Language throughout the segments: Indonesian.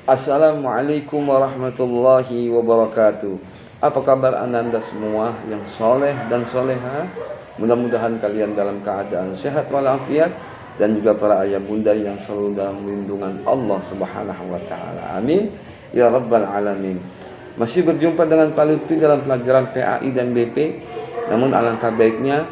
Assalamualaikum warahmatullahi wabarakatuh. Apa kabar Anda semua yang soleh dan soleha? Mudah-mudahan kalian dalam keadaan sehat walafiat, dan juga para ayah bunda yang selalu dalam lindungan Allah Subhanahu wa taala. Amin ya rabbal alamin. Masih berjumpa dengan Pak Lutfi dalam pelajaran PAI dan BP. Namun alangkah baiknya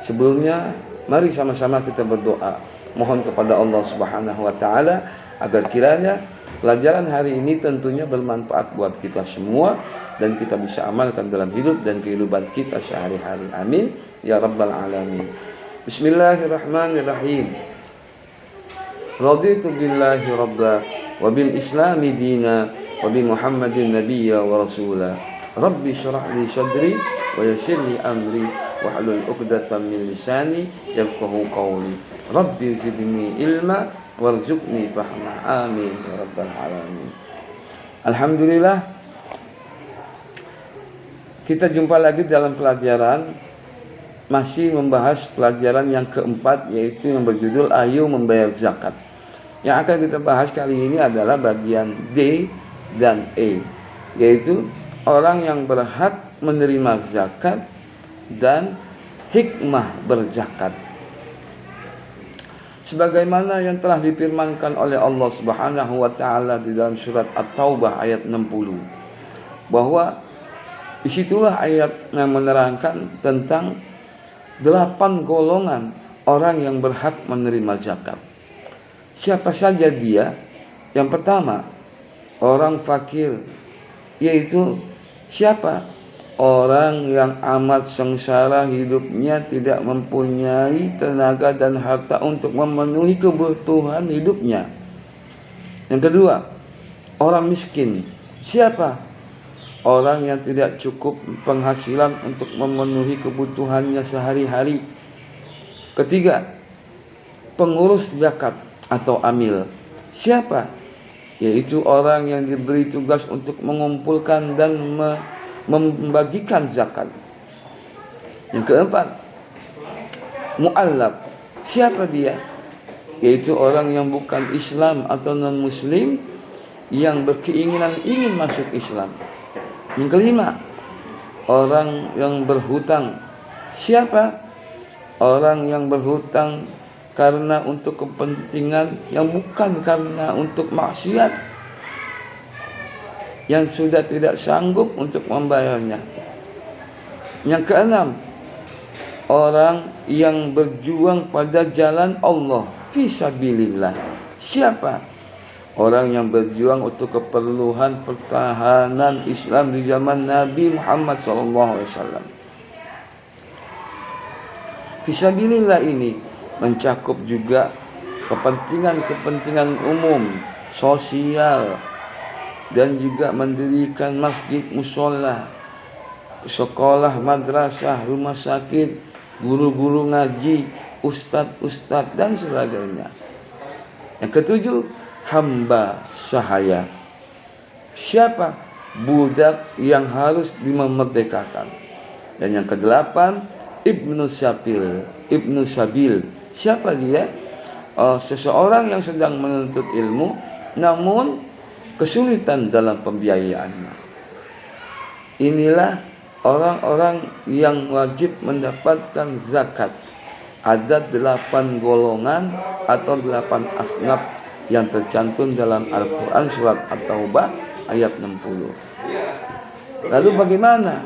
sebelumnya mari sama-sama kita berdoa, mohon kepada Allah Subhanahu wa taala agar kiranya pelajaran hari ini tentunya bermanfaat buat kita semua dan kita bisa amalkan dalam hidup dan kehidupan kita sehari-hari. Amin ya rabbal alamin. Bismillahirrahmanirrahim. Raditu billahi rabba wa bil islami dina wa bi Muhammadin nabiyya wa rasula. Rabbi syrah li sadri wa yassir li amri wahlul 'uqdatam min lisani yafqahu qawli. Rabbi zidni ilma warzuqni fahma. Amin ya rabbal alamin. Alhamdulillah, kita jumpa lagi dalam pelajaran, masih membahas pelajaran yang keempat, yaitu yang berjudul Ayo Membayar Zakat. Yang akan kita bahas kali ini adalah bagian D dan E, yaitu orang yang berhak menerima zakat dan hikmah berzakat. Sebagaimana yang telah difirmankan oleh Allah Subhanahu wa taala di dalam surat At-Taubah ayat 60, bahwa disitulah ayat yang menerangkan tentang 8 golongan orang yang berhak menerima zakat. Siapa saja dia? Yang pertama, orang fakir, yaitu siapa? Orang yang amat sengsara hidupnya, tidak mempunyai tenaga dan harta untuk memenuhi kebutuhan hidupnya. Yang kedua, orang miskin. Siapa? Orang yang tidak cukup penghasilan untuk memenuhi kebutuhannya sehari-hari. Ketiga, pengurus zakat atau amil. Siapa? Yaitu orang yang diberi tugas untuk mengumpulkan dan membagikan zakat. Yang keempat, mu'allaf. Siapa dia? Yaitu orang yang bukan Islam atau non-Muslim yang berkeinginan ingin masuk Islam. Yang kelima, orang yang berhutang. Siapa? Orang yang berhutang karena untuk kepentingan yang bukan karena untuk maksiat, yang sudah tidak sanggup untuk membayarnya. Yang keenam, orang yang berjuang pada jalan Allah fisabilillah. Siapa? Orang yang berjuang untuk keperluan pertahanan Islam di zaman Nabi Muhammad SAW. Fisabilillah ini mencakup juga kepentingan-kepentingan umum, sosial, dan juga mendirikan masjid, musola, sekolah, madrasah, rumah sakit, guru-guru ngaji, ustadz-ustadz, dan sebagainya. Yang ketujuh, hamba sahaya. Siapa? Budak yang harus dimerdekakan. Dan yang kedelapan, Ibnu Sabil. Siapa dia? Seseorang yang sedang menuntut ilmu namun kesulitan dalam pembiayaannya. Inilah orang-orang yang wajib mendapatkan zakat. Ada 8 golongan atau 8 asnaf yang tercantum dalam Al-Quran surat At-Taubah ayat 60. Lalu bagaimana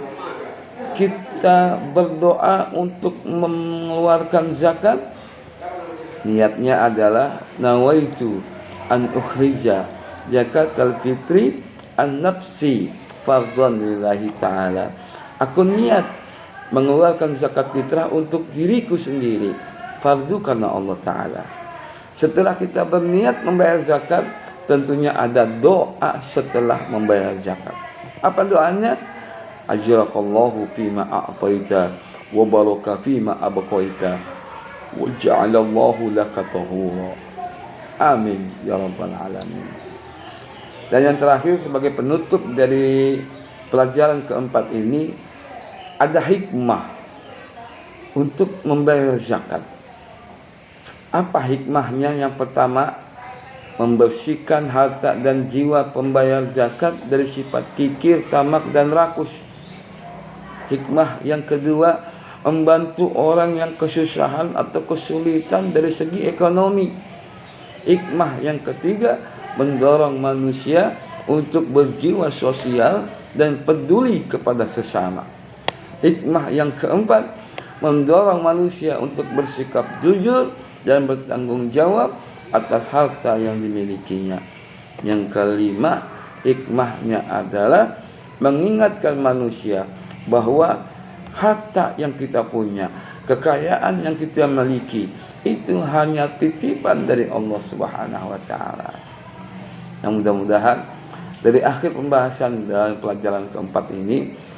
kita berdoa untuk mengeluarkan zakat? Niatnya adalah nawaitu an ukhrija zakatal fitri an nafsi fardhan lillahi ta'ala. Aku niat mengeluarkan zakat fitrah untuk diriku sendiri, fardu karena Allah Ta'ala. Setelah kita berniat membayar zakat, tentunya ada doa setelah membayar zakat. Apa doanya? Ajrakallahu fima a'taita wa baraka fima abqaita wa ja'alallahu laka tahura. Amin ya rabbal alamin. Dan yang terakhir sebagai penutup dari pelajaran keempat ini, ada hikmah untuk membayar zakat. Apa hikmahnya? Yang pertama, membersihkan harta dan jiwa pembayar zakat dari sifat kikir, tamak dan rakus. Hikmah yang kedua, membantu orang yang kesusahan atau kesulitan dari segi ekonomi. Hikmah yang ketiga, mendorong manusia untuk berjiwa sosial dan peduli kepada sesama. Hikmah yang keempat, mendorong manusia untuk bersikap jujur dan bertanggung jawab atas harta yang dimilikinya. Yang kelima, hikmahnya adalah mengingatkan manusia bahwa harta yang kita punya, kekayaan yang kita miliki, itu hanya titipan dari Allah Subhanahu wa taala. Yang mudah-mudahan dari akhir pembahasan dalam pelajaran keempat ini